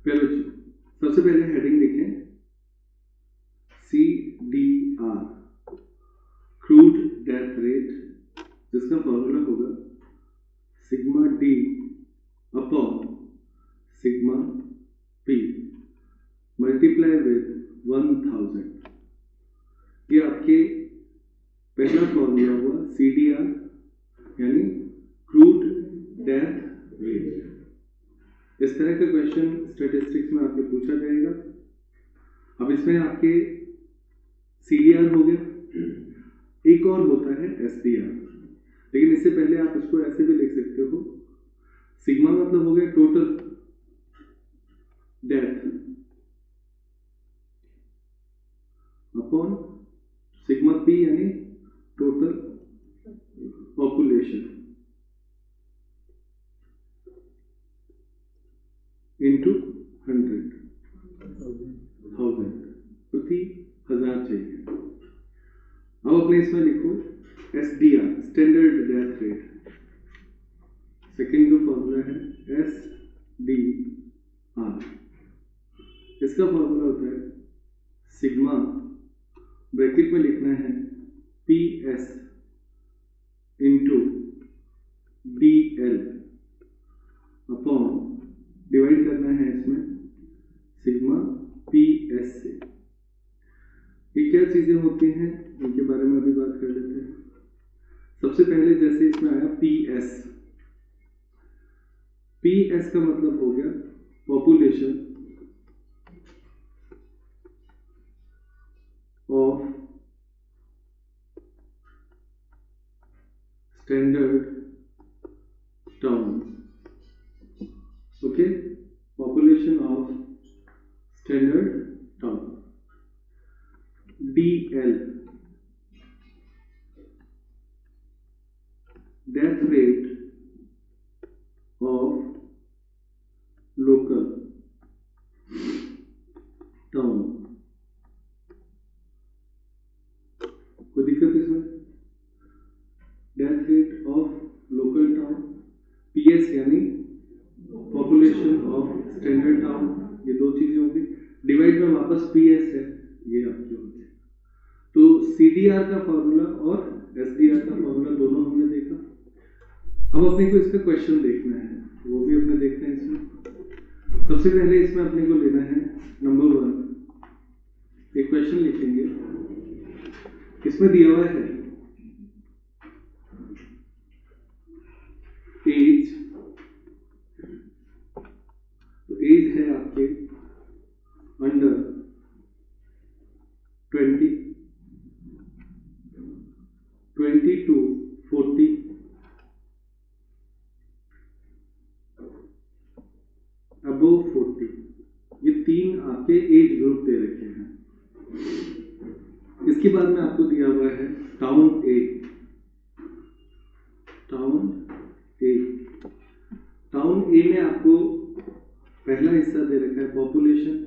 चलो सबसे पहले हेडिंग लिखें CDR, क्रूड डेथ रेट, जिसका फॉर्मूला होगा sigma D upon sigma P multiply with 1000। ये आपके पहला फॉर्मूला हुआ CDR यानी क्रूड डेथ रेट। इस तरह का क्वेश्चन स्टैटिस्टिक्स में आपके पूछा जाएगा। अब इसमें आपके CDR हो गया, एक और होता है SDR, लेकिन इससे पहले आप इसको ऐसे भी लिख सकते हो, सिग्मा मतलब हो गया total death upon sigma P यानी टोटल पॉपुलेशन इंटू 100,000 प्रति 1000 चाहिए। अब अपने इसमें लिखो SDR standard death rate. Second जो फॉर्मूला है SDR, इसका फॉर्मूला होता है सिग्मा, ब्रैकेट में लिखना है PS into DL upon divide करना है इसमें सिग्मा PS से। ये क्या चीजें होती हैं इनके बारे में अभी बात कर लेते हैं। सबसे पहले जैसे इसमें आया PS का मतलब हो गया population of standard town. Okay, population of standard town. DL death rate of local town. कोई दिक्कत इसमें? Death rate of local town, PS यानी पॉपुलेशन ऑफ स्टैंडर्ड टाउन, ये दो चीजें होंगी। डिवाइड में वापस PS है, ये आपके होते हैं। तो CDR का फॉर्मूला और SDR का फॉर्मूला दोनों हमने देखा। अब अपने को इसका क्वेश्चन देखना है, वो भी अपने देखते हैं इसमें। सबसे पहले इसमें अपने को लेना है नंबर 1, एक क्वेश्चन लिखेंगे। इसमें दिया हुआ है एज, तो एज है आपके अंडर 20 to 40, अबव 40, ये तीन आपके एज ग्रुप दे रखे हैं। इसके बाद में आपको दिया हुआ है टाउन ए। टाउन ए में आपको पहला हिस्सा दे रखा है पॉपुलेशन,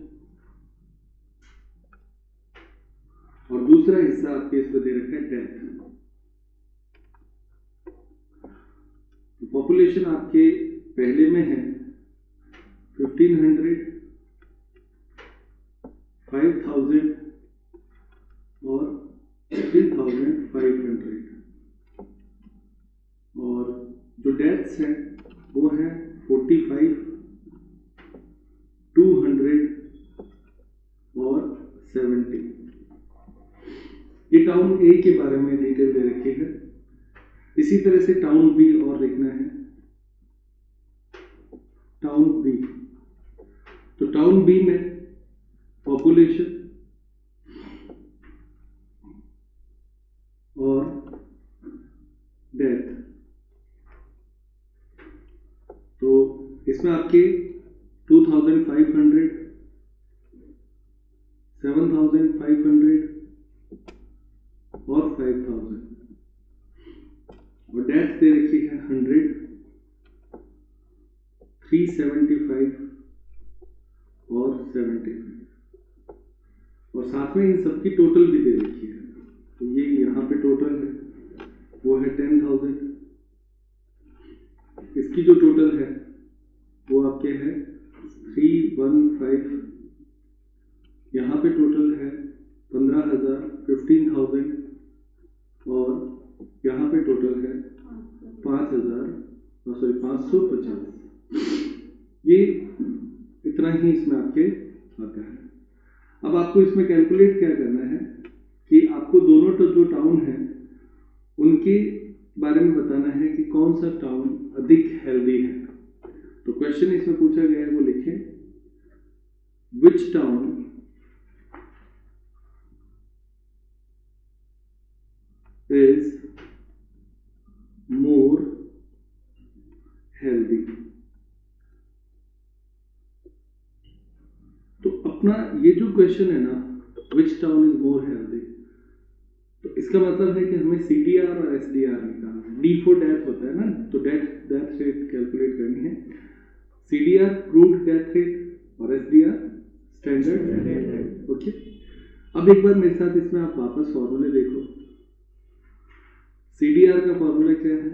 और दूसरा हिस्सा आपके इसमें दे रखा है डेथ। पॉपुलेशन आपके पहले में है 1500, 5000 और 3500, और जो डेथ्स हैं वो है 45, 200 और 70। ये टाउन ए के बारे में डिटेल दे रखी है। इसी तरह से टाउन बी और लिखना है, टाउन बी। तो टाउन बी में पॉपुलेशन और डेथ, तो इसमें आपके 2500, 7500 और 5000, और डेथ दे रखी है 100, 375 और 75, और साथ में इन सबकी टोटल भी दे रखी है। तो ये यहाँ पे टोटल है वो है 10,000, इसकी जो टोटल है वो आपके है 315, यहाँ पे टोटल है 15,000, 15,000, और यहाँ पे टोटल है 550। ये इतना ही इसमें आपके आता है। अब आपको इसमें कैलकुलेट क्या करना है कि आपको दोनों जो टाउन है उनके बारे में बताना है कि कौन सा टाउन अधिक हेल्दी है। तो क्वेश्चन इसमें पूछा गया है, वो लिखें, विच टाउन is more healthy। तो अपना ये जो क्वेश्चन है ना, which town is more healthy, तो इसका मतलब है कि हमें CDR और SDR निकालना है। D for death होता है ना, तो डेथ रेट कैलकुलेट करनी है। CDR क्रूड डेथ रेट और SDR standard death rate. Okay, अब एक बार मेरे साथ इसमें आप वापस फॉर्मूले देखो। CDR का फॉर्मूला क्या है?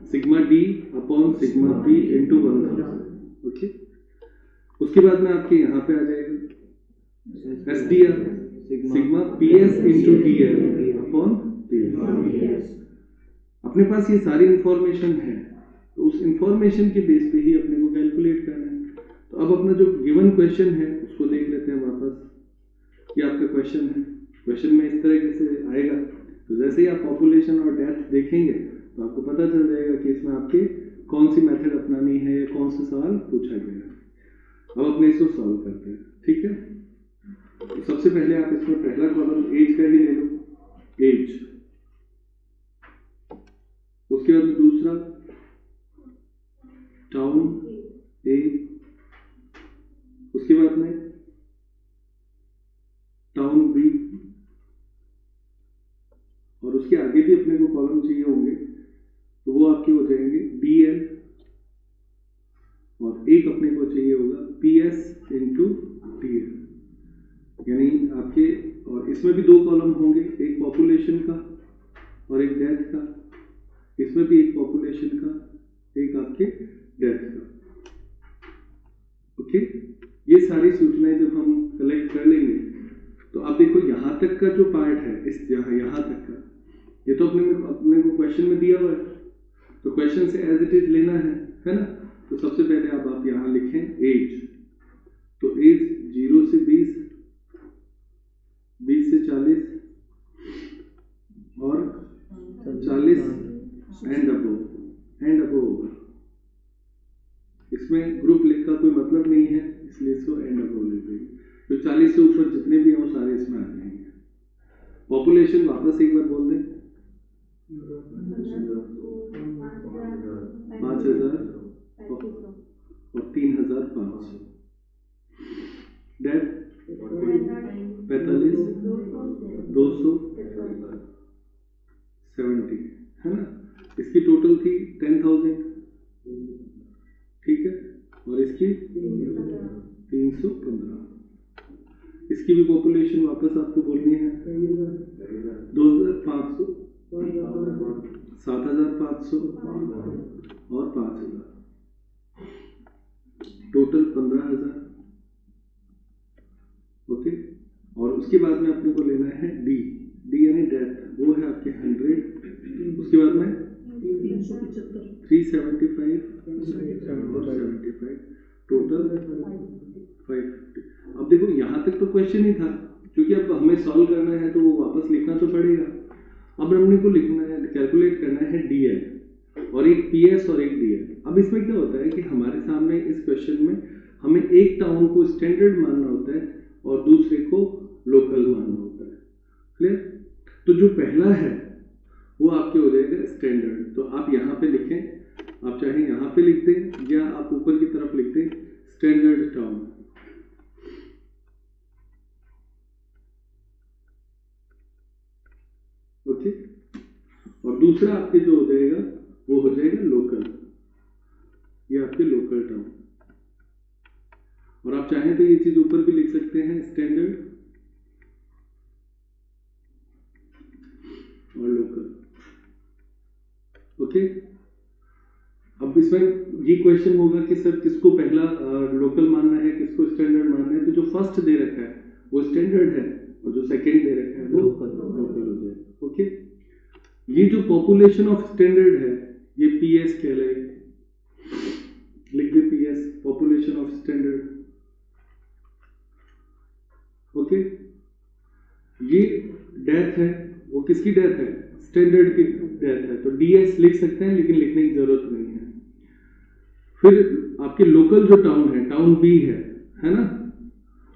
Sigma D upon sigma P into 1000। Okay, उसके बाद में आपके यहाँ पे आ जाएगा SDR sigma PS into DL upon PS। अपने पास ये सारी इंफॉर्मेशन है, तो उस इंफॉर्मेशन के बेस पे ही अपने को कैलकुलेट करना है। तो अब अपना जो गिवन क्वेश्चन है उसको देख लेते हैं वापस। ये आपका क्वेश्चन है, क्वेश्चन में इस तरीके से आएगा। तो जैसे ही आप पॉपुलेशन और डेथ देखेंगे तो आपको पता चल जाएगा कि इसमें आपके कौन सी मेथड अपनानी है या कौन सा सवाल पूछा गया है। अब अपने इसको सॉल्व करते हैं, ठीक है। तो सबसे पहले आप इसमें पहला कॉलम एज का ही ले लो, एज। उसके बाद दूसरा टाउन ए, उसके बाद में टाउन बी, और उसके आगे भी अपने को कॉलम चाहिए होंगे, तो वो आपके हो जाएंगे DL, और एक अपने को चाहिए होगा PS इंटू DL, यानी आपके, और इसमें भी दो कॉलम होंगे, एक पॉपुलेशन का और एक डेथ का। इसमें भी एक पॉपुलेशन का, एक आपके डेथ का। ओके, ये सारी सूचनाएं जब हम कलेक्ट कर लेंगे तो आप देखो यहाँ तक का जो पार्ट है, इस यहाँ तक का, ये तो अपने को क्वेश्चन में दिया हुआ है, तो क्वेश्चन से एज इट इज लेना है ना। तो सबसे पहले आप यहाँ लिखें एज। तो एज 0 से 20, 20 से 40 और 40 एंड अबो होगा। इसमें ग्रुप लिख का कोई मतलब नहीं है, इसलिए इसको एंड अबो लिख देंगे। तो 40 से ऊपर जितने भी हैं वो सारे इसमें आ जाएंगे। पॉपुलेशन वापस एक बार बोल दें, 5,000 और 3,500। डेथ 45, 270 है ना। इसकी टोटल थी 10,000, ठीक है, और इसकी 315। इसकी भी पॉपुलेशन वापस आपको बोलनी है 2,500, 7,500 और 5,000, टोटल 15,000। ओके, और उसके बाद में अपने को लेना है डी यानी डेथ, वो है आपके 100। उसके बाद में 375 और 75, टोटल 550। अब देखो यहाँ तक तो क्वेश्चन ही था, क्योंकि अब हमें सॉल्व करना है तो वो वापस लिखना तो पड़ेगा। अब हमने को लिखना है, कैलकुलेट करना है DL, और एक PS और एक DL। अब इसमें क्या होता है कि हमारे सामने इस क्वेश्चन में हमें एक टाउन को स्टैंडर्ड मानना होता है और दूसरे को लोकल मानना होता है। क्लियर? तो जो पहला है वो आपके हो जाएगा स्टैंडर्ड। तो आप यहाँ पे लिखें, आप चाहे यहाँ पे लिख दें या आप ऊपर की तरफ लिख दें स्टैंडर्ड टाउन। ओके, और दूसरा आपके जो हो जाएगा वो हो जाएगा लोकल, ये आपके लोकल टाउन। और आप चाहें तो ये चीज ऊपर भी लिख सकते हैं, स्टैंडर्ड और लोकल। ओके, अब इसमें ये क्वेश्चन होगा कि सर किसको पहला लोकल मानना है, किसको स्टैंडर्ड मानना है। तो जो फर्स्ट दे रखा है वो स्टैंडर्ड है और जो सेकंड दे रखा है वो लोकल हो जाएगा। ओके, ये जो पॉपुलेशन ऑफ स्टैंडर्ड है ये पीएस कहलाएगी। लिख दे PS, population of standard. Okay, ये डेथ है, वो किसकी डेथ है, स्टैंडर्ड की डेथ है, तो डीएस लिख सकते हैं लेकिन लिखने की जरूरत नहीं है। फिर आपके लोकल जो टाउन है, टाउन बी है ना,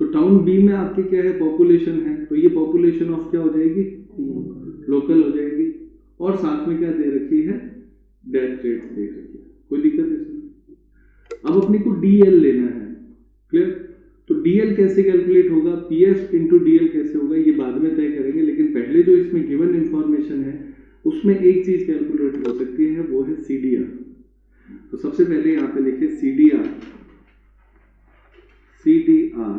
तो टाउन बी में आपके क्या है, पॉपुलेशन है, तो ये पॉपुलेशन ऑफ क्या हो जाएगी, लोकल हो जाएगी। और साथ में क्या दे रखी है, डेथ रेट दे रखी है, कोई दिक्कत इसमें। अब अपने को डीएल लेना है, क्लियर। तो डीएल कैसे कैलकुलेट होगा, पीएस इंटू डीएल कैसे होगा ये बाद में तय करेंगे, लेकिन पहले जो इसमें गिवन इंफॉर्मेशन है उसमें एक चीज कैलकुलेट हो सकती है, वो है सीडीआर। तो सबसे पहले यहाँ पे लिखे सीडीआर, सीडीआर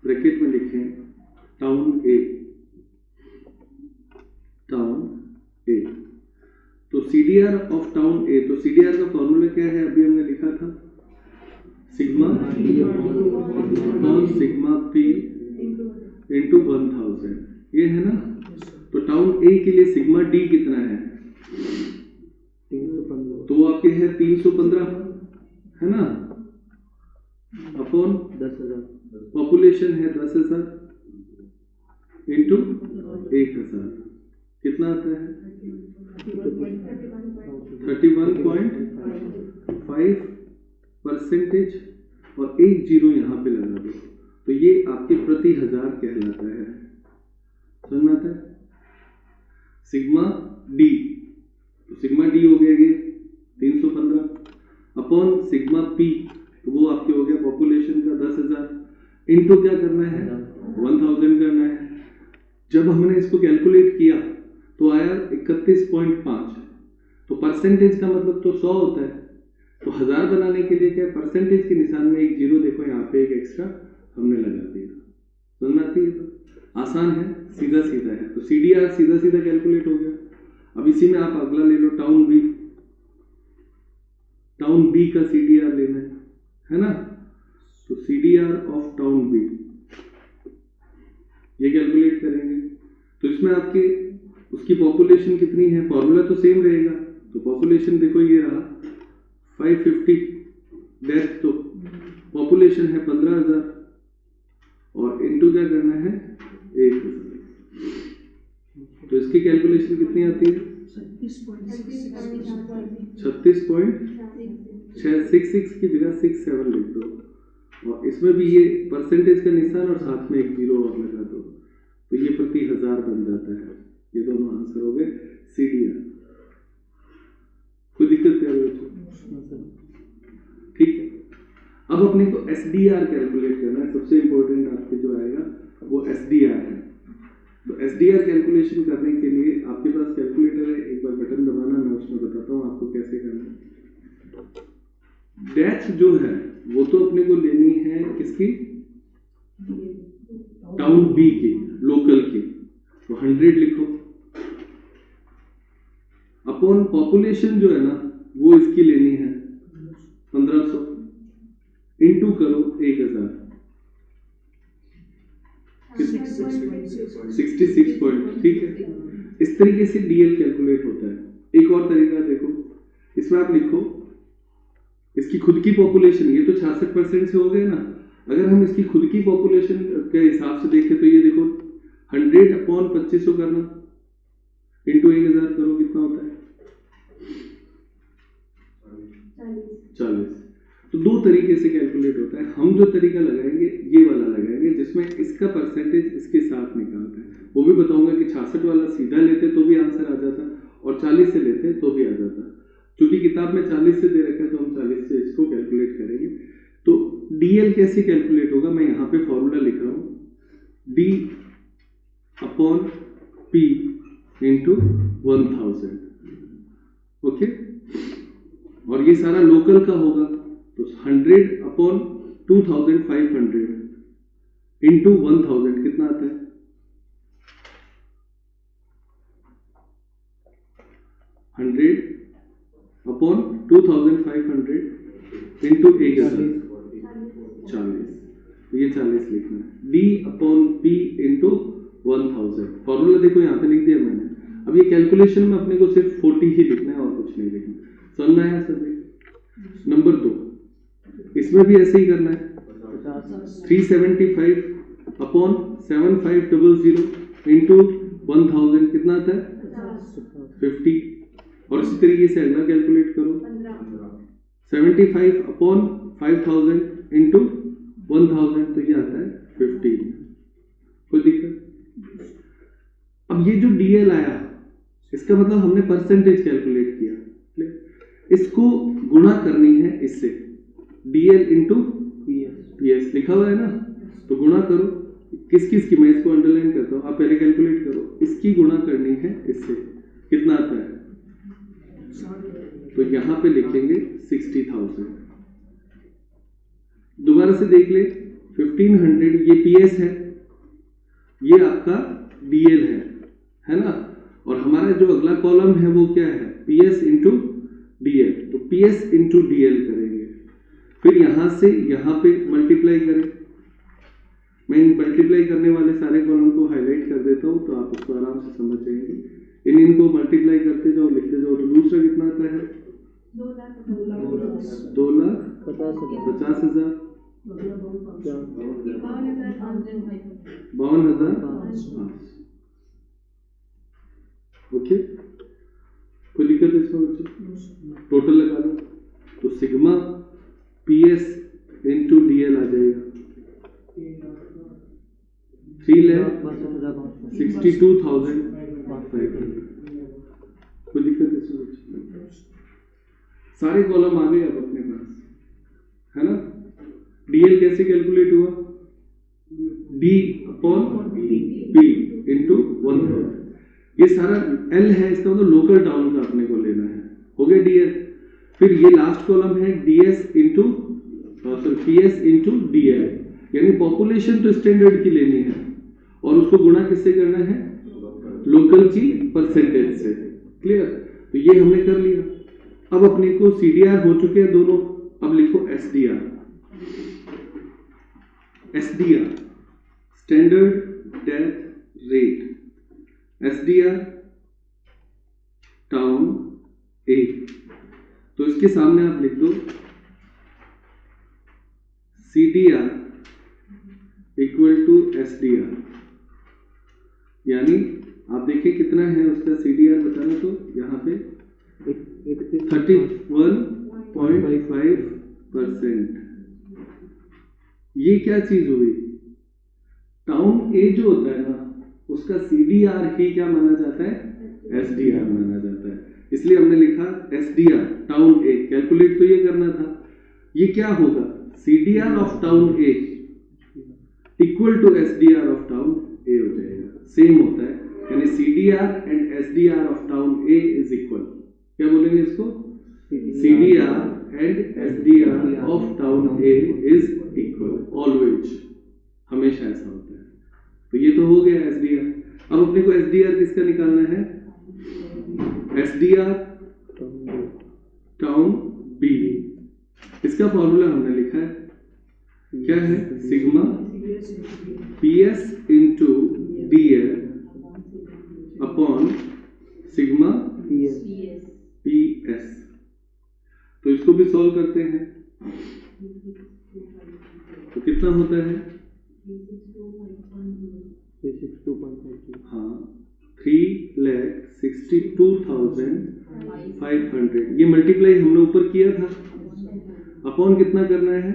ब्रैकेट में लिखें टाउन ए, टाउन ए। तो सीडीआर ऑफ टाउन ए, तो सीडीआर का फॉर्मूला क्या है, अभी हमने लिखा था, सिग्मा सिग्मा पी इंटू 1000, ये है ना। तो टाउन ए के लिए सिग्मा डी कितना है, 315, तो वो आपके है 315 है ना, अपॉन 10,000, पॉपुलेशन है 10,000 इंटू 1,000, कितना आता है 31.5%, और एक जीरो यहाँ पे लगा दो, तो ये आपके प्रति हजार कहलाता है। समझ में आता है, सिग्मा डी, तो सिग्मा डी हो गया ये 315 अपॉन सिग्मा पी, तो वो आपके हो गया पॉपुलेशन का 10,000, इनटू क्या करना है 1000 करना है। जब हमने इसको कैलकुलेट किया तो आया 31.5, तो परसेंटेज का मतलब तो 100 होता है, तो 1000 बनाने के लिए क्या परसेंटेज के निशान में एक जीरो, देखो यहाँ पे एक एक्स्ट्रा हमने लगा दिया। समझ में आती है, तो आसान है, सीधा सीधा है। तो सीडीआर सीधा सीधा कैलकुलेट हो गया। अब इसी में आप अगला ले लो टाउन बी, टाउन बी का सीडीआर लेना है ना, तो सीडीआर ऑफ टाउन बी ये कैलकुलेट करेंगे। तो इसमें आपके उसकी पॉपुलेशन कितनी है, फॉर्मूला तो सेम रहेगा, तो पॉपुलेशन देखो ये रहा 550, डेथ तो पॉपुलेशन है 15,000, और इनटू क्या करना है 1,000, तो इसकी कैलकुलेशन कितनी आती है 36.666 की जगह 67 लिख दो, और इसमें भी ये परसेंटेज का निशान और साथ में एक जीरो और लगा दो, तो ये प्रति हजार बन जाता है। ये दोनों आंसर हो गए सीडीआर। कोई दिक्कत क्या है, ठीक है। अब अपने को एसडीआर कैलकुलेट करना है, सबसे इंपॉर्टेंट आपके जो आएगा वो एसडीआर है। तो एसडीआर कैलकुलेशन करने के लिए आपके पास कैलकुलेटर है, एक बार बटन दबाना, मैं उसमें बताता हूँ आपको कैसे करना है। डेथ जो है वो तो अपने को लेनी है किसकी, टाउन बी की, लोकल की, तो 100 लिखो, अपॉन पॉपुलेशन जो है ना वो इसकी लेनी है 1500, इनटू करो 1000, 66 पॉइंट, ठीक है। इस तरीके से डीएल कैलकुलेट होता है। एक और तरीका देखो, इसमें आप लिखो इसकी खुद की पॉपुलेशन, ये तो 66% से हो गए ना, अगर हम इसकी खुद की पॉपुलेशन के हिसाब से देखें तो ये देखो 100 अपॉन 2500 करना, इंटू 1000 करो, कितना होता है 40। तो दो तरीके से कैलकुलेट होता है। हम जो तरीका लगाएंगे ये वाला लगाएंगे, जिसमें इसका परसेंटेज इसके साथ निकालता है। वो भी बताऊंगा कि 66 वाला सीधा लेते तो भी आंसर आ जाता, और 40 से लेते तो भी आ जाता। क्योंकि किताब में 40 से दे रखा है तो हम 40 से इसको कैलकुलेट करेंगे। तो डीएल कैसे कैलकुलेट होगा, मैं यहाँ पे फॉर्मूला लिख रहा हूँ, D upon P into 1000, okay. और ये सारा लोकल का होगा, तो 100 अपॉन 2500 इंटू 1000 कितना आता है 100 अपॉन 2500 इंटू ए के साथ 40, तो ये 40 लिखना है। D upon P into 1000, formula देखो यहाँ पे लिख दिया मैंने। अब ये कैलकुलेशन में अपने को सिर्फ 40 ही लिखना है और कुछ नहीं लिखना। समझ में आया सभी? नंबर 2, इसमें भी ऐसे ही करना है। 375 अपॉन 7500 इंटू 1000 कितना आता है? 50। और इसी तरीके से अगला कैलकुलेट करो। 75 अपॉन 5000 इंटू 1000, तो ये आता है 50। कोई दिक्कत? अब ये जो डीएल आया, इसका मतलब हमने परसेंटेज कैलकुलेट किया। इसको गुणा करनी है इससे, डीएल इंटू पीएस लिखा हुआ है ना, तो गुणा करो। किस किस की, मैं इसको अंडरलाइन करता हूँ, आप पहले कैलकुलेट करो। इसकी गुणा करनी है इससे, कितना आता है? तो यहां पे लिखेंगे 60,000। दोबारा से देख ले, 1500 ये पीएस है, ये आपका डीएल है ना। और हमारा जो अगला कॉलम है वो क्या है? PS into DL. तो पीएस इंटू डीएल करेंगे, फिर यहां से यहां पे मल्टीप्लाई करें। मैं इन मल्टीप्लाई करने वाले सारे कॉलम को हाईलाइट कर देता हूं, तो आप उसको आराम से समझ जाएंगे। इनको मल्टीप्लाई करते जाओ, लिखते जाओ। तो दूसरा कितना आता है? 2,50,000, 52,000। ओके, कोई दिक्कत इसमें बच्चों? टोटल लगा लो, तो सिग्मा पीएस इंटू डीएल आ जाएगा 3,62,500। कोई दिक्कत इसमें बच्चों? सारे कॉलम आ गए अब अपने पास, है ना। डीएल कैसे कैलकुलेट हुआ? D upon P into 1000। ये सारा एल है, इसका मतलब लोकल टाउन का अपने को लेना है। हो गया डीएल। फिर ये लास्ट कॉलम है DS into PS into DL, यानी पॉपुलेशन तो स्टैंडर्ड की लेनी है और उसको गुणा किससे करना है? लोकल की परसेंटेज से। क्लियर? तो ये हमने कर लिया। अब अपने को सीडीआर हो चुके हैं दोनों। अब लिखो SDR. SDR standard death rate, SDR town A. तो इसके सामने आप लिख दो सीडीआर इक्वल टू एसडीआर, यानी आप देखिए कितना है उसका सीडीआर बताना। तो यहाँ पे 31.5%। ये क्या चीज हुई? टाउन ए जो होता है ना, उसका सीडीआर ही क्या माना जाता है? एसडीआर माना जाता है। इसलिए हमने लिखा एसडीआर टाउन ए। कैलकुलेट तो ये करना था। ये क्या होगा? CDR of town A equal to SDR of town A हो जाएगा। सेम होता है, यानी CDR and SDR of town A is equal. क्या बोलेंगे इसको? CDR and SDR of town A is equal. Always, हमेशा ऐसा होता है। तो ये तो हो गया एसडीआर। अब अपने को एसडीआर किसका निकालना है? SDR town B. इसका फॉर्मूला हमने लिखा है, क्या है? Sigma PS into DL upon sigma PS. तो इसको भी सॉल्व करते हैं, तो कितना होता है? हाँ, 3,62,500। ये मल्टीप्लाई हमने ऊपर किया था, अपॉन कितना करना है?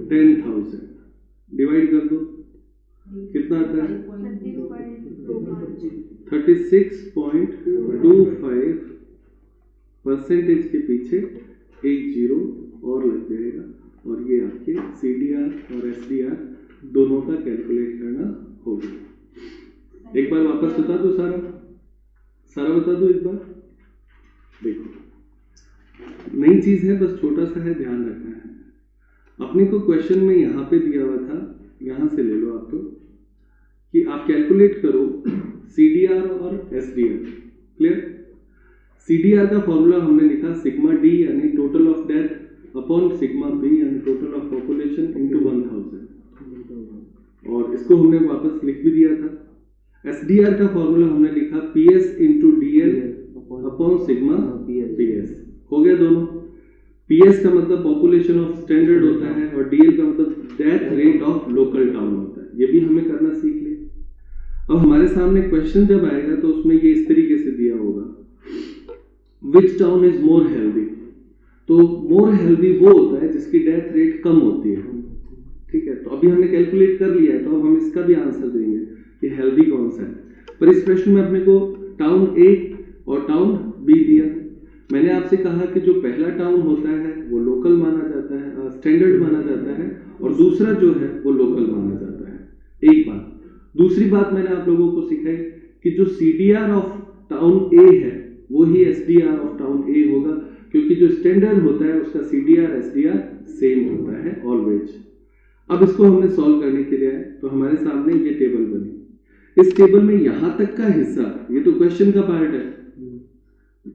10,000। डिवाइड कर दो, कितना आता है? 36.25%। के पीछे एक जीरो और लग जाएगा, और ये आपके सीडीआर और एसडीआर दोनों का कैलकुलेट करना होगा। एक बार वापस बता दो, सारा बता दो एक बार। देखो, नई चीज है, बस छोटा सा है, ध्यान रखना है। अपने को क्वेश्चन में यहाँ पे दिया हुआ था, यहाँ से ले लो आप, तो कि आप कैलकुलेट करो सीडीआर और एसडीआर। क्लियर? CDR का फॉर्मूला हमने लिखा सिग्मा डी यानी total of death upon sigma B यानी टोटल ऑफ पॉपुलेशन इनटू 1000 और इसको हमने वापस लिख भी दिया था। SDR का फॉर्मूला हमने लिखा PS into DL upon sigma PS। हो गया दोनों। PS का मतलब पॉपुलेशन ऑफ स्टैंडर्ड होता है और DL का मतलब death rate of local town होता है। ये भी हमें करना सीख लिया। अब हमारे सामने क्वेश्चन जब आएगा तो उसमें ये इस तरीके से दिया होगा, विच टाउन इज मोर हेल्दी। तो मोर हेल्दी वो होता है जिसकी डेथ रेट कम होती है, ठीक है। तो अभी हमने कैलकुलेट कर लिया है, तो अब हम इसका भी आंसर देंगे कि हेल्दी कौन सा है। पर इस प्रश्न में अपने को टाउन ए और टाउन बी दिया। मैंने आपसे कहा कि जो पहला टाउन होता है वो लोकल माना जाता है, स्टैंडर्ड माना जाता है, और दूसरा जो है वो लोकल माना जाता है। एक बात। दूसरी बात मैंने आप लोगों को सिखाई कि जो CDR ऑफ टाउन ए है वो ही SDR ऑफ टाउन ए होगा, क्योंकि जो स्टैंडर्ड होता है उसका CDR SDR सेम होता है ऑलवेज। अब इसको हमने सॉल्व करने के लिए आए तो हमारे सामने ये टेबल बनी। इस टेबल में यहां तक का हिस्सा ये तो क्वेश्चन का पार्ट है,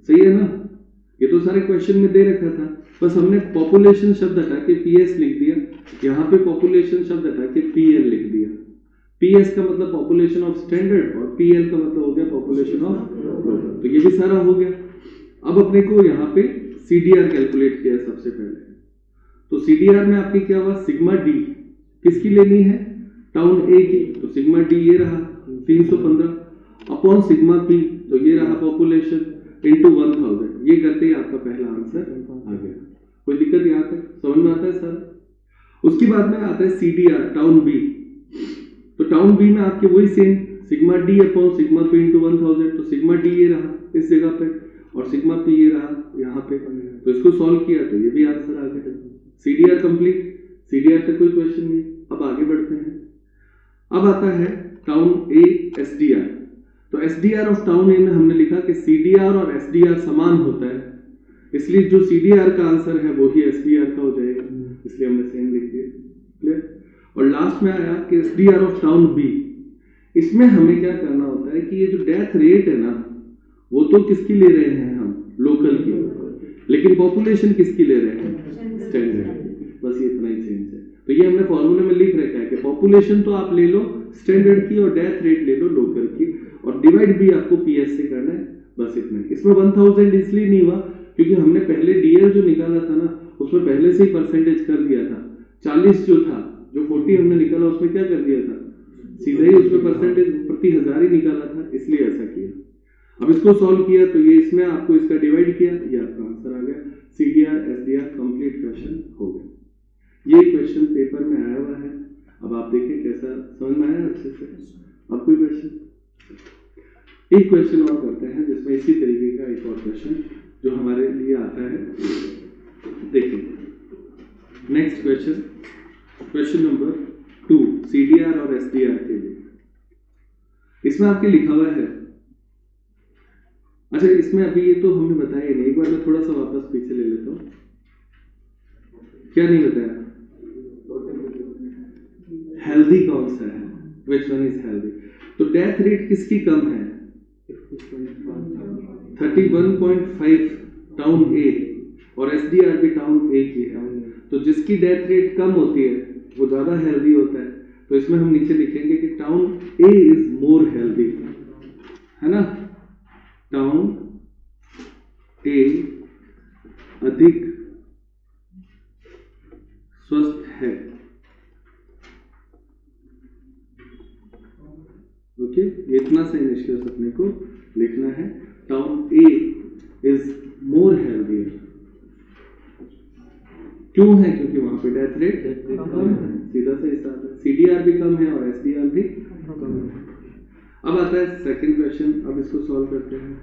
सही है ना। ये तो सारे क्वेश्चन में दे रखा था, बस हमने पॉपुलेशन शब्द हटा के PS लिख दिया, यहाँ पे पॉपुलेशन शब्द हटा के PL लिख दिया। PS का मतलब पॉपुलेशन ऑफ स्टैंडर्ड और PL का मतलब हो गया पॉपुलेशन ऑफ लोकल। तो ये भी सारा हो गया। अब अपने को यहाँ पे CDR कैलकुलेट किया सबसे पहले। तो CDR में आपकी क्या हुआ, सिग्मा डी किसकी लेनी है, टाउन ए की। तो सिग्मा डी ये रहा 315 अपॉन सिग्मा पी, तो ये रहा पॉपुलेशन इनटू 1000। ये करते ही आपका पहला आंसर आ गया। कोई दिक्कत यहाँ पे समझ में आता है सर। उसके बाद में आता है CDR टाउन बी। तो टाउन बी में आपके वही same sigma D upon sigma P into 1000। तो सिग्मा डी ये रहा इस जगह पे और सिग्मा पी ये रहा यहाँ पे। तो इसको सॉल्व किया तो ये भी आंसर आ गया। CDR complete. CDR तक कोई क्वेश्चन नहीं। अब आगे बढ़ते हैं। अब आता है टाउन ए SDR। तो SDR ऑफ टाउन ए में हमने लिखा कि CDR और SDR समान होता है, इसलिए जो CDR का आंसर है वो ही SDR का हो जाएगा, इसलिए हमने सेम लिख दिया। क्लियर। और लास्ट में आया कि SDR ऑफ टाउन बी। इसमें हमें क्या करना होता है कि ये जो डेथ रेट है ना वो तो किसकी ले रहे हैं हम, लोकल की, लेकिन पॉपुलेशन किसकी ले रहे हैं, स्टैंडर्ड। बस ये इतना ही चेंज है। तो ये हमने फॉर्मूले में लिख रखा है कि पॉपुलेशन तो आप ले लो स्टैंडर्ड की और डेथ रेट ले लो लोकल की, और डिवाइड भी आपको PS से करना है, बस इतना ही। इसमें 1000 इसलिए नहीं हुआ क्योंकि हमने पहले DL जो निकाला था ना उसमें पहले से ही परसेंटेज कर दिया था। 40 जो था, जो 40 हमने निकाला उसमें क्या कर दिया था, सीधा ही उसमें परसेंटेज प्रति 1000 ही निकाला था, इसलिए ऐसा किया। अब इसको सॉल्व किया तो ये इसमें आपको इसका डिवाइड किया, ये आपका आंसर आ गया। CDR SDR कंप्लीट क्वेश्चन हो गया। ये क्वेश्चन पेपर में आया हुआ है। अब आप देखें कैसा समझ में आया अच्छे से। अब कोई क्वेश्चन, एक क्वेश्चन और करते हैं जिसमें इसी तरीके का एक और क्वेश्चन जो हमारे लिए आता है। देखिए next question, question number 2 CDR और SDR के लिए। इसमें आपके लिखा हुआ है, अच्छा इसमें अभी ये तो हमने बताया नहीं, एक बार मैं थोड़ा सा वापस पीछे ले लेता हूँ। क्या नहीं बताया, हेल्दी कौन सा है, विच वन इज हेल्दी। तो डेथ रेट किसकी कम है, 31.5 टाउन ए, और SDR भी टाउन ए की है। तो जिसकी डेथ रेट कम होती है वो ज्यादा हेल्दी होता है। तो इसमें हम नीचे लिखेंगे कि town A is more healthy, है ना। टाउन ए अधिक स्वस्थ है। ओके, इतना सा निष्कर्ष अपने को लिखना है। Town A is more healthy. क्यों है, क्योंकि वहां पे डेथ रेट कम है, सीधा सा हिसाब है। CDR भी कम है और SDR भी कम है। अब आता है सेकंड क्वेश्चन। अब इसको सॉल्व करते हैं,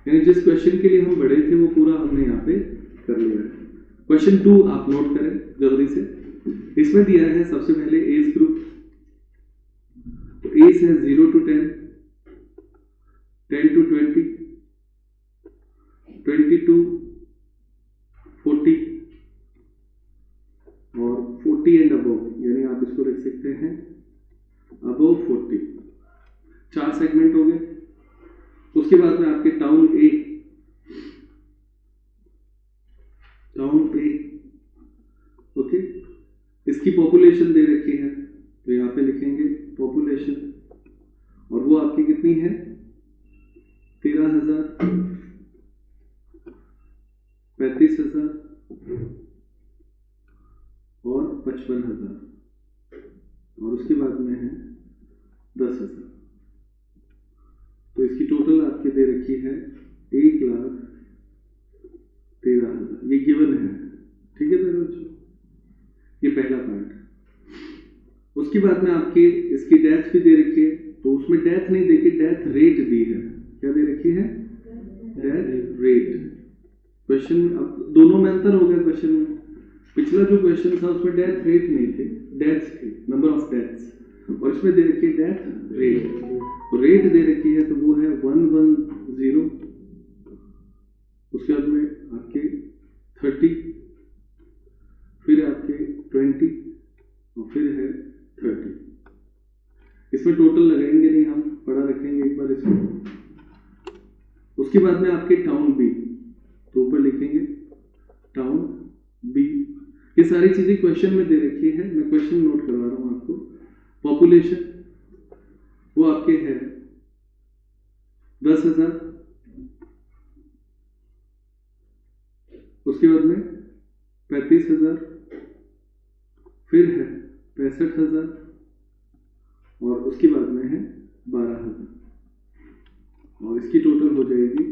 यानी जिस क्वेश्चन के लिए हम बड़े थे वो पूरा हमने यहाँ पे कर लिया है। क्वेश्चन 2 आप नोट करें जल्दी से। इसमें दिया है सबसे पहले एज ग्रुप। तो एज है 0 to 10, 10 to 20, 20 to 40 और 40 एंड अबव, यानी आप इसको लिख सकते हैं अबव 40। 4 सेगमेंट हो गए। उसके बाद में आपके टाउन ए टाउन ए, ओके। इसकी पॉपुलेशन दे रखी है तो यहाँ पे लिखेंगे पॉपुलेशन, और वो आपकी कितनी है 13,000, 35,000 और 55,000, और उसके बाद में है 10,000। तो इसकी टोटल आपकी दे रखी है 1,13,000, ये गिवन है, ठीक है मेरे बच्चों, ये पहला पार्ट। उसके बाद में आपके इसकी डेथ भी दे रखी है, तो उसमें डेथ नहीं देखी, डेथ रेट दी है। क्या दे रखी है? Death rate. क्वेश्चन अब दोनों में अंतर हो गया क्वेश्चन में। पिछला जो क्वेश्चन था उसमें डेथ रेट नहीं थे, डेथ्स थे, नंबर ऑफ डेथ्स, और इसमें दे रखी है डेथ रेट। तो रेट दे रखी है तो वो है 110, उसके बाद में आपके 30, फिर आपके 20 और फिर है 30। इसमें टोटल लगाएंगे नहीं, हम पढ़ा रखेंगे एक बार इसको। उसके बाद में आपके टाउन बी, तो ऊपर लिखेंगे टाउन बी। ये सारी चीजें क्वेश्चन में दे रखी है, मैं क्वेश्चन नोट करवा रहा हूं आपको। पॉपुलेशन वो आपके है 10,000, उसके बाद में 35,000, फिर है 65,000 और उसके बाद में है 12,000, और इसकी टोटल हो जाएगी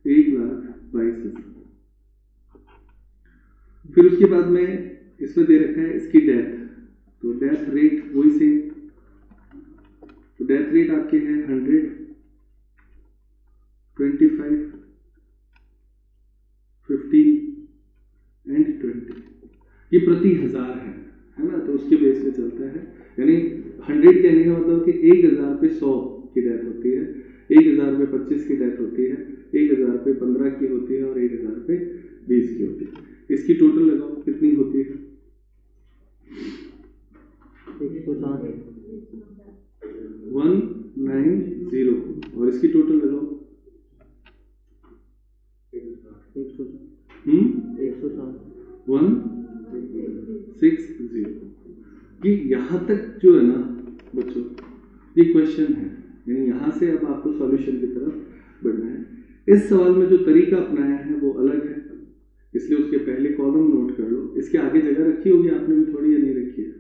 1,22,000। फिर उसके बाद में इसमें दे रखा है इसकी डेथ, तो डेथ रेट वही सेम, तो डेथ रेट आपके है 100, 25, 15 एंड 20। ये प्रति हजार है ना, तो उसके बेस पे चलता है। यानी 100 कहने का मतलब कि 1,000 पे 100 की डेथ होती है, 1,000 पे 25 की डेथ होती है, 1,000 पे 15 की होती है और 1,000 पे 20 की होती है। इसकी टोटल लगाओ कितनी होती है? 190, और इसकी टोटल लगाओ 160। कि यहां तक जो है ना बच्चों, ये क्वेश्चन है, यानी यहां से अब आपको सॉल्यूशन की तरफ बढ़ना है। इस सवाल में जो तरीका अपनाया है वो अलग है, इसलिए उसके पहले कॉलम नोट कर लो। इसके आगे जगह रखी होगी आपने भी थोड़ी, या नहीं रखी है?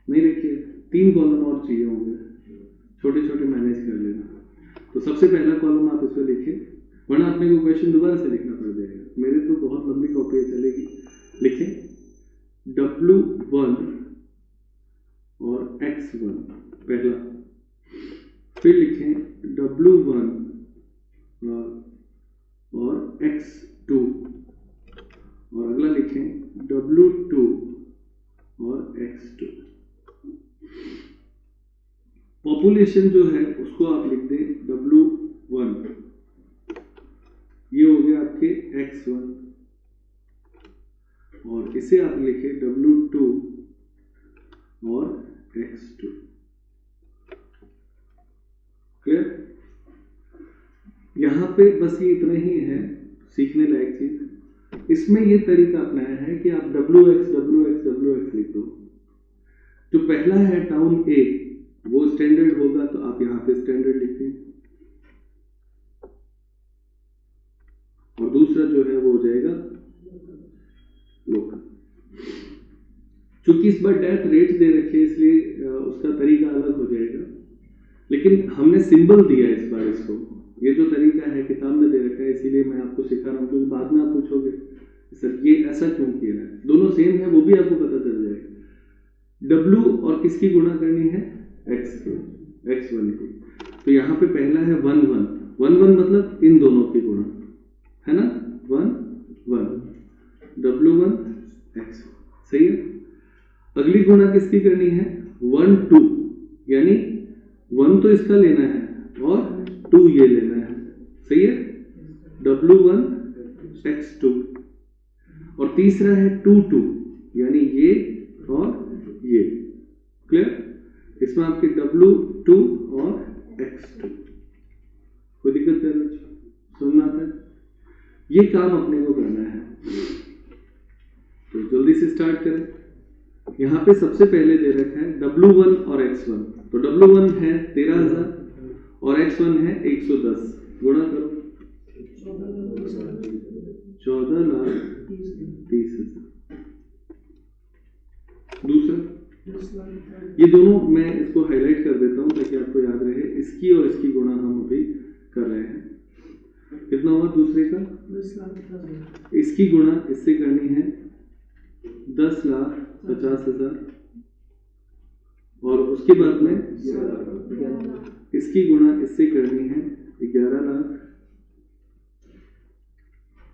नहीं रखी है, 3 कॉलम और चाहिए होंगे, छोटे छोटे मैनेज कर लेना। तो सबसे पहला कॉलम आप इसमें लिखिए, वरना अपने को क्वेश्चन दोबारा से लिखना पड़ जाएगा। मेरे तो बहुत लंबी कॉपी चलेगी। लिखें W1 और X1 पहला, फिर लिखें W1 और X2, और अगला लिखें W2 और X2। पॉपुलेशन जो है उसको आप लिख दें W1, ये हो गया आपके X1, और इसे आप लिखें W2 और X2। क्लियर? यहां पे बस ये इतना ही है सीखने लायक चीज। इसमें ये तरीका अपनाया है कि आप WX लिख दो। जो पहला है टाउन ए, वो स्टैंडर्ड होगा, तो आप यहां पे स्टैंडर्ड लिखें, और दूसरा जो है वो हो जाएगा लोकल। चूंकि इस बार डेथ रेट दे रखे इसलिए उसका तरीका अलग हो जाएगा, लेकिन हमने सिंबल दिया इस बार इसको। ये जो तरीका है किताब में दे रखा है, इसीलिए मैं आपको सिखा रहा हूँ, क्योंकि बाद में आप पूछोगे सर ये ऐसा क्यों किया है। दोनों सेम है, वो भी आपको पता चल जाएगा। W और किसकी गुणा करनी है? X1 की। तो यहाँ पे पहला है 1 मतलब इन दोनों की गुणा है ना, 1 W1 X1, सही है। अगली गुणा किसकी करनी है? 1 2, यानी 1 तो इसका लेना है और 2 ये लेना है, सही है। W1 X2, और तीसरा है 2 2, यानी ये और ये। क्लियर? इसमें आपके W2 और X2। कोई दिक्कत है? समझ में आता है? ये काम अपने को करना है, तो जल्दी से स्टार्ट करें। यहाँ पे सबसे पहले दे रखा है W1 और X1, तो W1 है 13,000 और X1 है 110, गुणा करो 14,30,000। दूसरा, ये दोनों मैं इसको हाईलाइट कर देता हूँ ताकि आपको याद रहे, इसकी और इसकी गुणा हम अभी कर रहे हैं। कितना हुआ दूसरे का? 10,00,000। इसकी गुणा इससे करनी है 10,50,000 और उसके बाद में इसकी गुणा इससे करनी है 11 लाख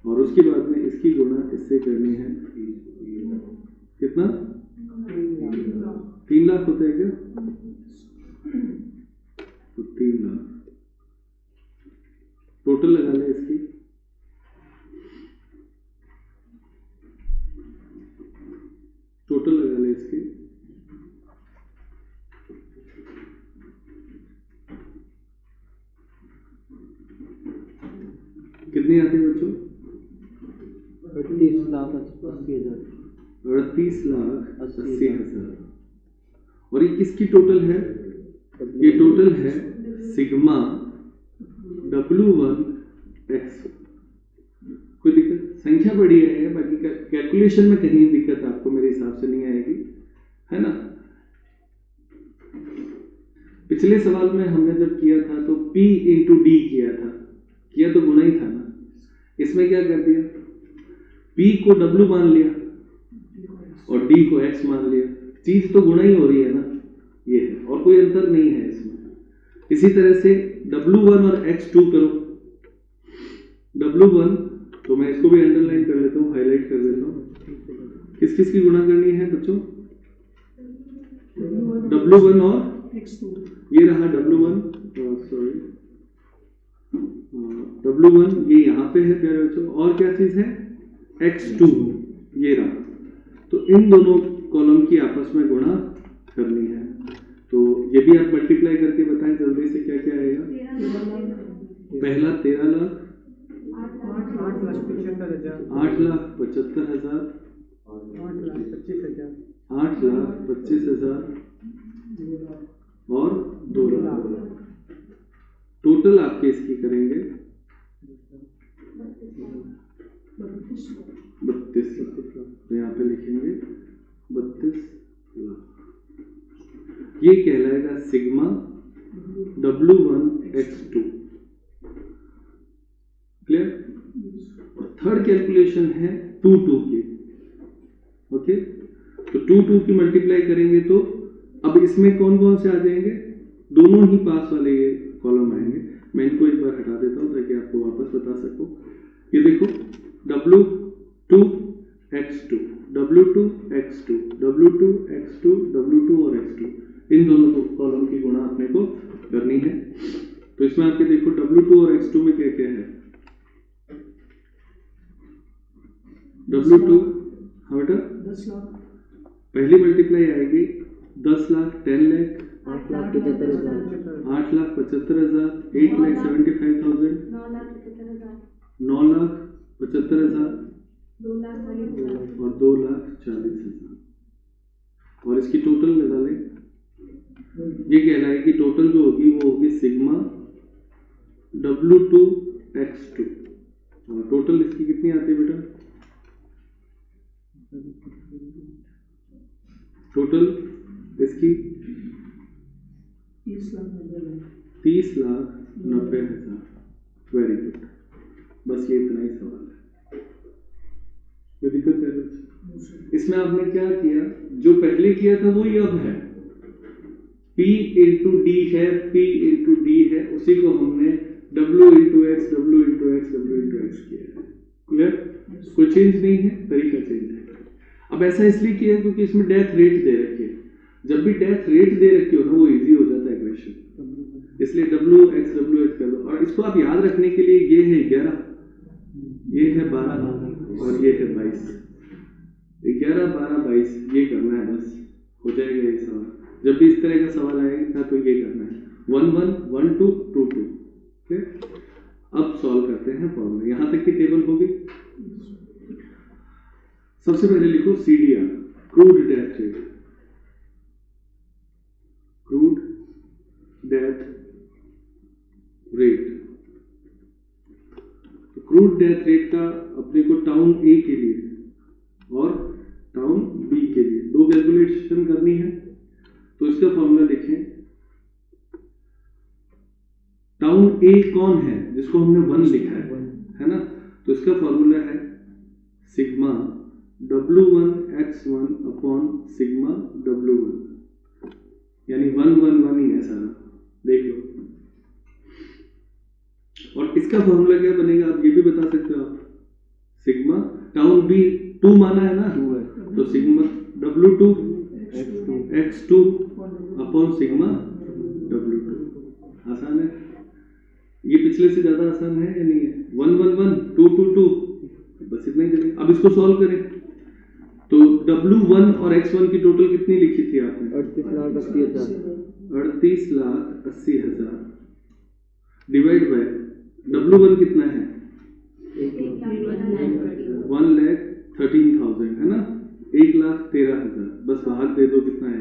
और उसके बाद में इसकी गुणा इससे करनी है कितना? 3 लाख होता है क्या? तो 3 लाख टोटल लगा लें इसकी। टोटल लगा लें इसकी। कितनी आती है बच्चों? 38,80,000। 38,80,000। और ये किसकी टोटल है? ये टोटल है सिग्मा W1 X। कोई दिक्कत? संख्या बड़ी है, बाकी कैलकुलेशन में कहीं दिक्कत आपको मेरे हिसाब से नहीं आएगी, है ना। पिछले सवाल में हमने जब किया था तो P इंटू डी किया था, किया तो गुणा ही था ना। इसमें क्या कर दिया? P को W मान लिया और D को X मान लिया, चीज तो गुणा ही हो रही है ना, ये है, और कोई अंतर नहीं है इसमें। इसी तरह से W1 और X2 करो। W1 तो मैं इसको भी अंडरलाइन कर लेता हूँ, हाईलाइट कर देता हूँ। किस किस की गुणा करनी है बच्चों? W1 और X2। ये रहा W1, सॉरी W1 ये यहाँ पे है प्यारे बच्चों, और क्या चीज है? X2 ये रहा। तो इन दोनों कॉलम की आपस में गुणा करनी है, तो ये भी आप मल्टीप्लाई करके बताएं जल्दी से, क्या क्या आएगा? पहला 13 लाख, 8,75,000, 8,25,000 और 2 लाख। टोटल आपके इसकी करेंगे 32 लाख। तो यहाँ पे लिखेंगे 32 लाख। ये कहलाएगा sigma W1 X2। Clear? Third calculation है 2 की। ओके, तो 2 की मल्टीप्लाई करेंगे तो अब इसमें कौन कौन से आ जाएंगे? दोनों ही पास वाले ये कॉलम आएंगे। मैं इनको एक बार हटा देता हूं ताकि आपको वापस बता सकूं। ये देखो W2 X2, W2 X2, W2 X2, W2 और X2, इन दोनों कॉलम की गुणा अपने को करनी है। तो इसमें आपके देखो W2 और X2 में क्या क्या है? W2, हाँ बेटा 10 लाख, पहली मल्टीप्लाई आएगी 10 लाख, 10 लाख, 8,75,000, 8,75,000, 8,75,000, 9,75,000 और 2,40,000। और इसकी टोटल निकालें, ये कहलाएगी टोटल जो होगी वो होगी सिग्मा W2 X2। और टोटल इसकी कितनी आती है बेटा? टोटल इसकी 30,90,000। वेरी गुड, बस ये इतना ही सवाल है। कोई दिक्कत है? इसमें आपने क्या किया? जो पहले किया था वही अब है। P इंटू डी है, P इंटू डी है, उसी को हमने W into x, W into x, W into x किया है। क्लियर? कोई चेंज नहीं है, तरीका चेंज है। अब ऐसा इसलिए किया है क्योंकि इसमें डेथ रेट दे रखी है। जब भी डेथ रेट दे रखी हो ना, वो इजी हो जाता है क्वेश्चन, इसलिए WX कर लो। और इसको आप याद रखने के लिए ये है 11, ये है 12 और ये है 22। 11, 12, 22 ये करना है, बस हो जाएगा ये सवाल। जब भी इस तरह का सवाल आएगा तो ये करना है 1 1 1 2 2 2। अब सॉल्व करते हैं फॉर्मूला। यहां तक की टेबल होगी। सबसे पहले लिखो CDR, crude death rate. Crude death rate, crude death rate का अपने को टाउन ए के लिए और टाउन बी के लिए दो कैलकुलेशन करनी है। तो इसका फॉर्मूला लिखें। टाउन ए कौन है? जिसको हमने 1 लिखा है ना? तो इसका फॉर्मूला है sigma W1x1 upon sigma W1, यानी 1 1 1 ही है सारा, देख लो। और इसका फॉर्मूला क्या बनेगा आप ये भी बता सकते हो आप। सिग्मा टाउन बी 2 माना है ना, 2 है, तो sigma W2 x2 upon sigma W2। आसान है ये, पिछले से ज्यादा आसान है या नहीं है? 1 1 1 2 2 2, बस इतना ही चलेगा। अब इसको सॉल्व करें तो W1 और x1 की टोटल कितनी लिखी थी आपने? 38,80,000। 38,80,000 डिवाइड बाय W1 कितना है? 1,13,000 है ना? 1,13,000, बस भाग दे दो कितना है?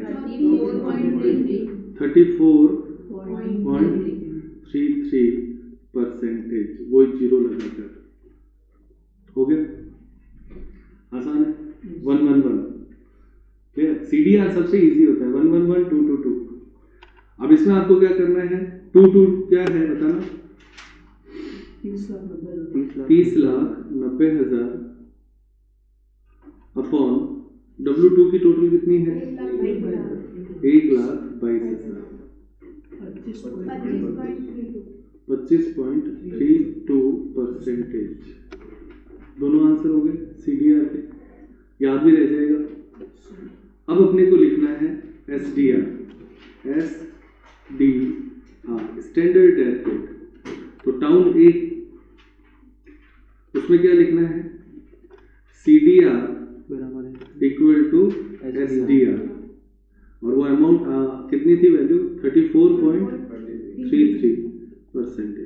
34.33%। वो 0 लगाकर हो गया। आसान है। 1 1 1 क्लियर। CDR सबसे इजी होता है। 1 1 1 2 2 2। अब इसमें आपको क्या करना है? 2 2 क्या है बताना? 30,90,000 अपॉन W2 की टोटल कितनी है? 1,22,000। 25.32%। दोनों आंसर हो गए CDR के, याद भी रह जाएगा। अब अपने को लिखना है SDR, स्टैंडर्ड डेथ रेट। तो टाउन ए, उसमें क्या लिखना है? CDR इक्वल टू SDR, और वो अमाउंट कितनी थी वैल्यू? 34.33%।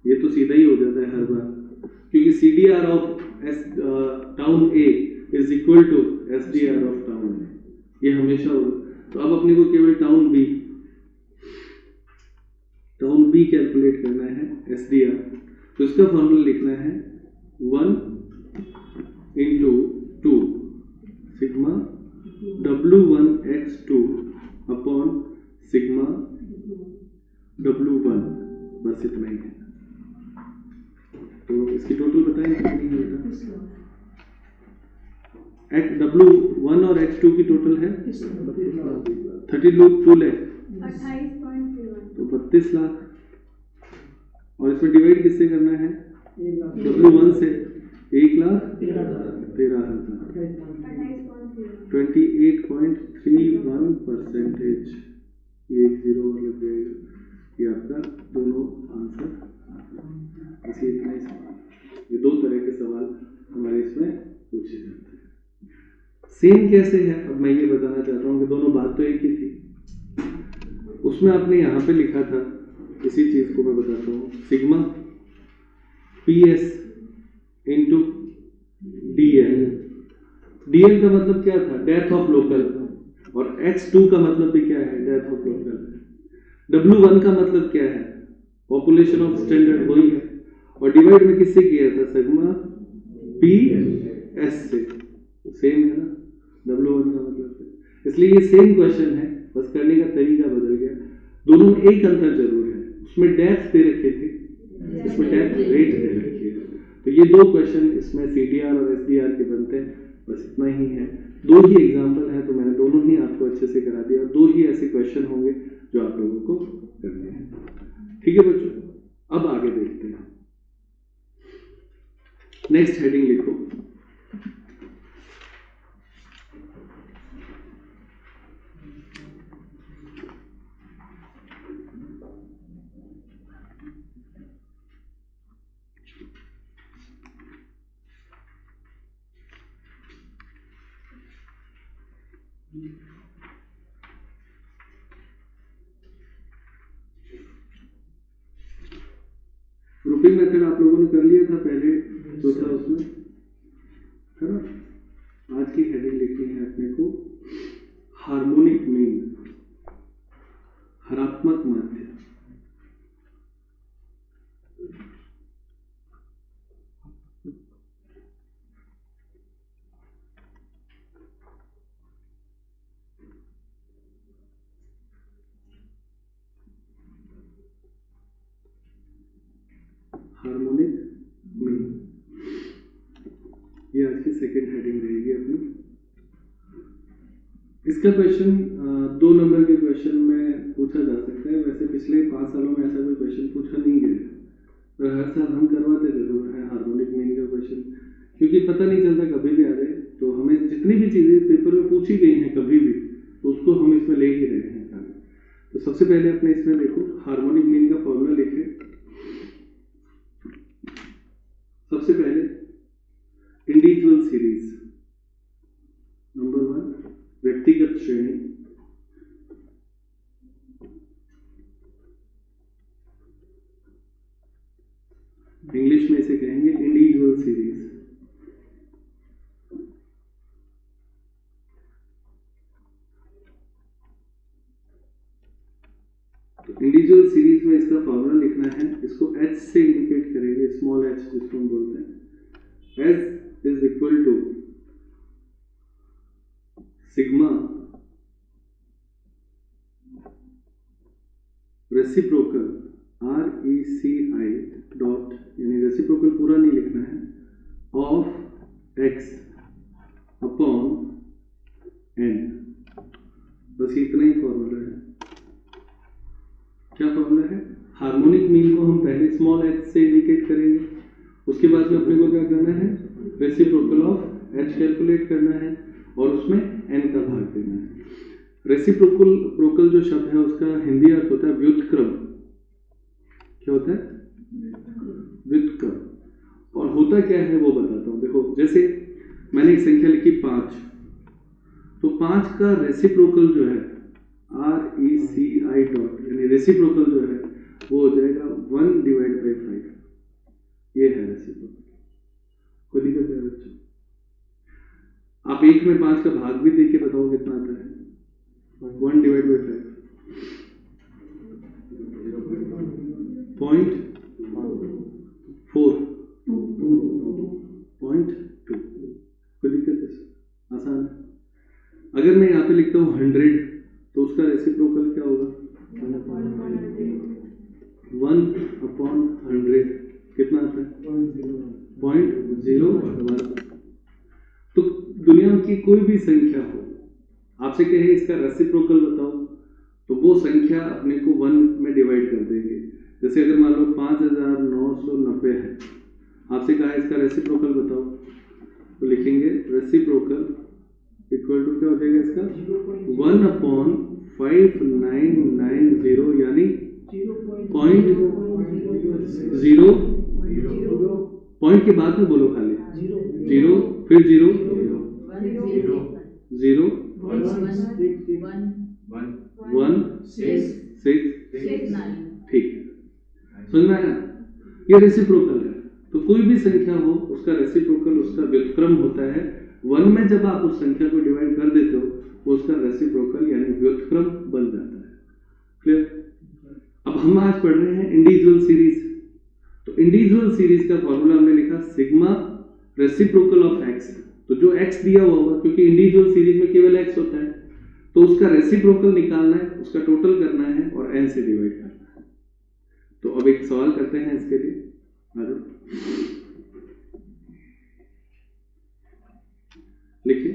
ये तो सीधा ही हो जाता है हर बार, क्योंकि CDR of town A is equal to SDR of town A, ये हमेशा होगा। तो अब अपने को केवल टाउन बी कैलकुलेट करना है SDR। तो इसका फॉर्मूला लिखना है 1 into 2 sigma W1x2 upon sigma W1, बस इतना ही है। तो इसकी टोटल बताएं कितनी है बेटा? W1 और x2 की टोटल है 32 लाख, तो 32 लाख। और इसमें डिवाइड किससे करना है? W1 से 1,13,000, 28.31%। ये एक 0 और लग जाएगा। ये आपका दोनों आंसर। ऐसे इतना ही सवाल, ये 2 तरह के सवाल हमारे इसमें पूछे जाते हैं। सेम कैसे है अब मैं ये बताना चाहता हूँ कि दोनों बात तो एक ही थी। उसमें आपने यहाँ पे लिखा था, इसी चीज को मैं बताता हूँ, sigma PS into DL। DL का मतलब क्या था? Death of local. और X2 का मतलब भी क्या है? Death of local. W1 का मतलब क्या है? पॉपुलेशन ऑफ स्टैंडर्ड, वही है। और डिवाइड में किससे किया था? सिग्मा PS से। सेम है ना? W1 का मतलब है। इसलिए ये सेम क्वेश्चन है, बस करने का तरीका बदल गया। दोनों में एक अंतर जरूर है, उसमें डेथ दे रखे थे, इसमें डेथ रेट दे रखी है। तो ये 2 क्वेश्चन इसमें CDR और SDR के बनते हैं, बस इतना ही है। 2 ही एग्जाम्पल है, तो मैंने दोनों ही आपको अच्छे से करा दिया। 2 ही ऐसे क्वेश्चन होंगे जो आप लोगों को करने हैं। ठीक है बच्चों, अब आगे देखते हैं। नेक्स्ट हेडिंग लिखो, ग्रुपिंग मेथड आप लोगों ने कर लिया था पहले जो था उसमें, है ना। आज की हेडिंग लिखनी है अपने को हार्मोनिक मीन, हरात्मक माध्य। हार्मोनिक मीन, ये आज की सेकेंड हेडिंग रहेगी अपनी। इसका क्वेश्चन 2 नंबर के क्वेश्चन में पूछा जा सकता है। वैसे पिछले 5 सालों में ऐसा कोई क्वेश्चन पूछा नहीं गया, पर हर साल हम करवाते जरूर हैं हार्मोनिक मीन का क्वेश्चन, क्योंकि पता नहीं चलता कभी भी आ जाए। तो हमें जितनी भी चीज़ें पेपर में पूछी गई हैं कभी भी, तो उसको हम इसमें ले ही रहे हैं सारे। तो सबसे पहले अपने इसमें देखो हार्मोनिक मीन का फॉर्मूला लिखे। सबसे पहले इंडिविजुअल सीरीज, नंबर 1 व्यक्तिगत श्रेणी, इंग्लिश में इसे कहेंगे इंडिविजुअल सीरीज। इंडिविजुअल सीरीज में इसका फॉर्मूला लिखना है, इसको H से इंडिकेट करेंगे, स्मॉल h जिसको हम बोलते हैं। S is equal to sigma reciprocal RECI dot, यानी रेसिप्रोकल पूरा नहीं लिखना है, ऑफ x अपॉन n। बस इतना ही फॉर्मूला है। क्या फॉर्मूला है? हार्मोनिक मीन को हम पहले स्मॉल h से इंडिकेट करेंगे, उसके बाद में अपने को क्या करना है, रेसिप्रोकल ऑफ h कैलकुलेट करना है और उसमें n का भाग देना है। रेसिप्रोकल जो शब्द है उसका हिंदी अर्थ होता है व्युत्क्रम। क्या होता है? व्युत्क्रम। और होता क्या है वो बताता हूँ। देखो जैसे मैंने एक संख्या लिखी 5, तो 5 का रेसिप्रोकल जो है RECI डॉट, यानी रेसिप्रोकल जो है वो हो जाएगा 1/5। ये है रेसिप्रोकल। कोई दिक्कत है बच्चों? आप 1 में 5 का भाग भी देके बताओ कितना आता है? 1/5 0.4 कोई दिक्कत है? आसान है। अगर मैं यहाँ पे लिखता हूँ 100, तो उसका रेसिप्रोकल क्या होगा? 1/100 कितना आता है? 0.01। तो दुनिया की कोई भी संख्या हो, आपसे कहे इसका रेसिप्रोकल बताओ, तो वो संख्या अपने को 1 में डिवाइड कर देंगे। जैसे अगर मान लो 5990 है, आपसे कहा इसका रेसिप्रोकल बताओ, तो लिखेंगे रेसिप्रोकल इक्वल टू क्या हो जाएगा इसका? 1/5990, यानी 0.0, पॉइंट के बाद में बोलो खाली 0, फिर 0, 0, 1, 6, ठीक। समझ में आया? ये रेसिप्रोकल है। तो कोई भी संख्या हो उसका रेसिप्रोकल उसका व्युत्क्रम होता है। 1 में जब आप उस संख्या को डिवाइड कर देते हो वो उसका रेसिप्रोकल यानी व्युत्क्रम बन जाता है। क्लियर? अब हम आज पढ़ रहे हैं इंडिविजुअल सीरीज। तो इंडिविजुअल सीरीज का फॉर्मूला हमने लिखा सिग्मा रेसिप्रोकल ऑफ x। तो जो x दिया हुआ होगा, क्योंकि इंडिविजुअल सीरीज में केवल x होता है, तो उसका रेसिप्रोकल निकालना है, उसका टोटल करना है और n से डिवाइड करना है। तो अब एक सवाल करते हैं इसके लिए। लिखिए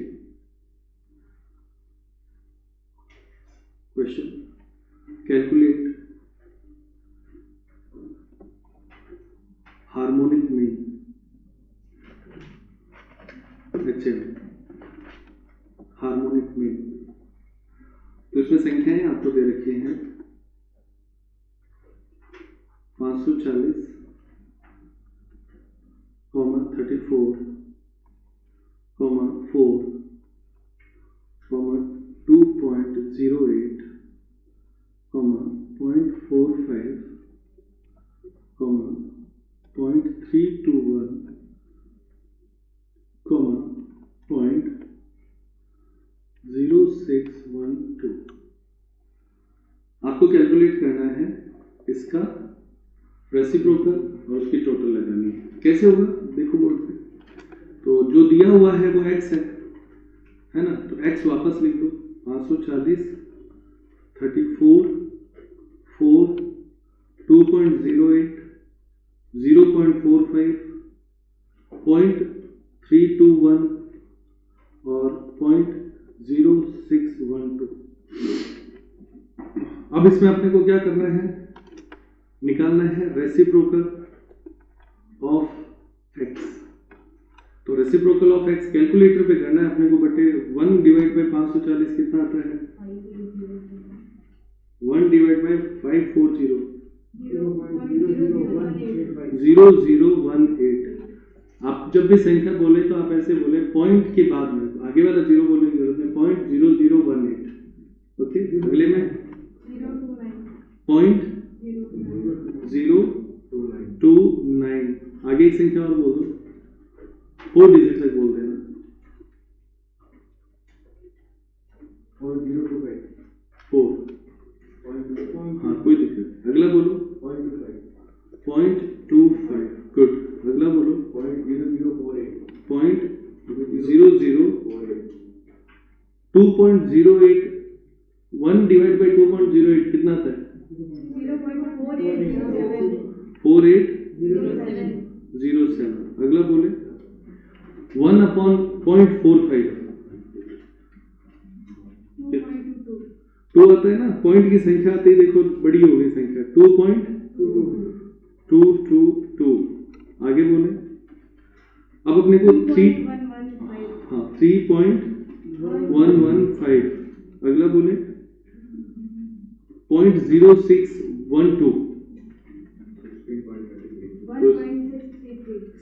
question, calculate harmonic mean HM, harmonic mean. तो इसमें संख्याएं आपको दे रखी हैं 540, 34, 4, 2.08, 0.45, का रेसिप्रोकल और उसकी टोटल लगानी है। कैसे होगा देखो बोर्ड पे, तो जो दिया हुआ है वो x है ना, तो x वापस लिख दो 540 34 4 2.08 0.45 0.321 और 0.0612। अब इसमें अपने को क्या करना है, निकालना है रेसिप्रोकल ऑफ x। तो रेसिप्रोकल ऑफ x कैलकुलेटर पे करना है अपने को, बटे 1 डिवाइड बाय 540 कितना आता है, 1 डिवाइड बाय 540 0018। आप जब भी संख्या बोले तो आप ऐसे बोले पॉइंट के बाद में, आगे वाला जीरो बोलने की जरूरत नहीं, 0.0018। ओके, अगले में 0.029, आगे एक संख्या और बोल दो, 4 डिजिट तक बोल देना, 4। हाँ कोई दिक्कत, अगला बोलो 0.25, गुड, अगला बोलो 0.0048, 2.08, 1 डिवाइड बाय 2.08 कितना आता है, 4807। अगला बोले 1/0.45, 2 आता है ना, पॉइंट की संख्या आती है, देखो बड़ी हो गई संख्या 2.222। आगे बोले अब अपने को 3.115। अगला बोले 0.0612,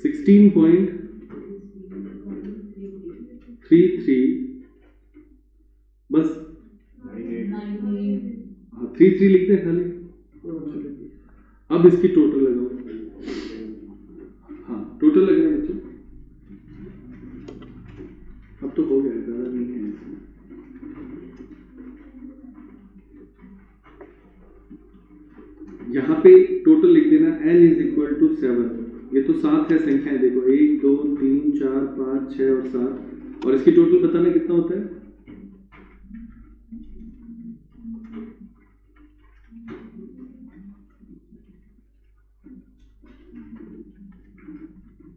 16.33, बस 33 लिखते हैं खाली। अब इसकी टोटल लगाओ, हाँ टोटल लगाए बच्चों, अब तो हो गया, ज्यादा नहीं है इसमें। यहाँ पे टोटल लिख देना n = 7। ये तो 7 है संख्याएं, देखो 1 2 3 4 5 6 और 7, और इसकी टोटल बताना कितना होता है,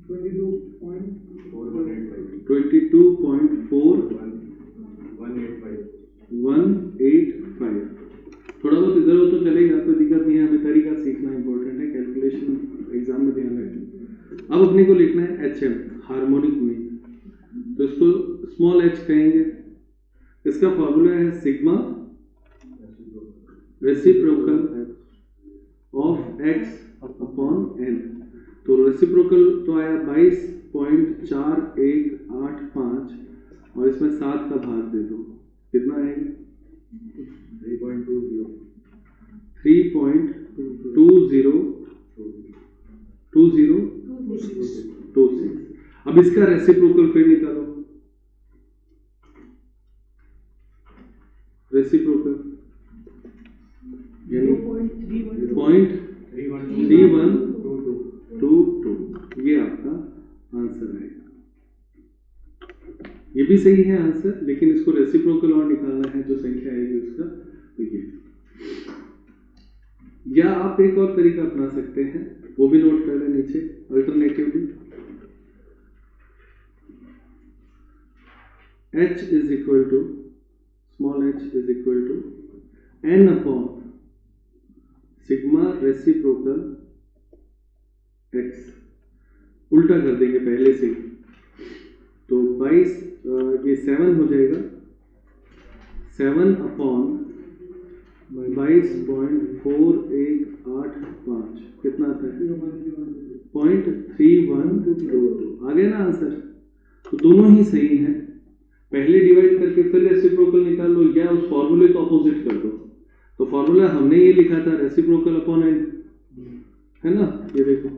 22.4185। थोड़ा बहुत इधर हो तो चलेगा, कोई दिक्कत नहीं है, हमें तरीका सीखना इंपॉर्टेंट है, कैलकुलेशन एग्जाम में ध्यान रखें। अब अपने को लिखना है HM, हार्मोनिक मीन, तो इसको स्मॉल h कहेंगे। इसका फॉर्मूला है sigma reciprocal of x upon n। तो रेसिप्रोकल तो आया 22.4185, और इसमें 7 का भाग दे दो, कितना आएगा 3.2026। अब इसका रेसिप्रोकल फिर निकालो, रेसिप्रोकल यानी 0.3122, ये आपका आंसर आएगा। ये भी सही है आंसर, लेकिन इसको रेसिप्रोकल और निकालना है, जो संख्या आएगी उसका, तो ये। या आप एक और तरीका अपना सकते हैं, वो भी नोट कर लें नीचे, alternatively h is equal to small h is equal to n upon sigma reciprocal x, उल्टा कर देंगे पहले से, तो 22 ये 7 हो जाएगा, 7 अपॉन 22.4885 कितना आता है 0.3122। आ गया ना आंसर। तो दोनों ही सही हैं, पहले डिवाइड करके फिर रेसिप्रोकल निकाल लो, या उस फॉर्मूले को अपोजिट कर दो। तो फॉर्मूला हमने ये लिखा था रेसिप्रोकल अपॉन n, है ना, ये देखो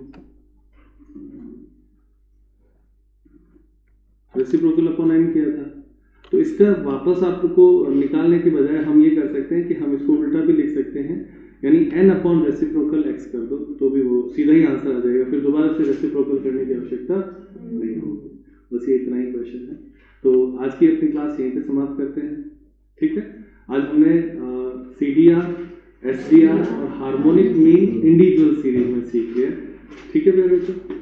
रेसिप्रोकल अपॉन n किया था। तो इसका वापस आपको निकालने के बजाय हम ये कर सकते हैं कि हम इसको उल्टा भी लिख सकते हैं, यानी यानी n अपॉन रेसिप्रोकल x कर दो तो भी वो सीधा ही आंसर आ जाएगा, फिर दोबारा से रेसिप्रोकल करने की आवश्यकता नहीं होगी। बस ये इतना ही क्वेश्चन है। तो आज की अपनी क्लास यहीं पे समाप्त करते हैं, ठीक है। आज हमने CDR, SDR और हार्मोनिक मीन इंडिविजुअल सीरीज में सीख लिया, ठीक है प्यारे बच्चों।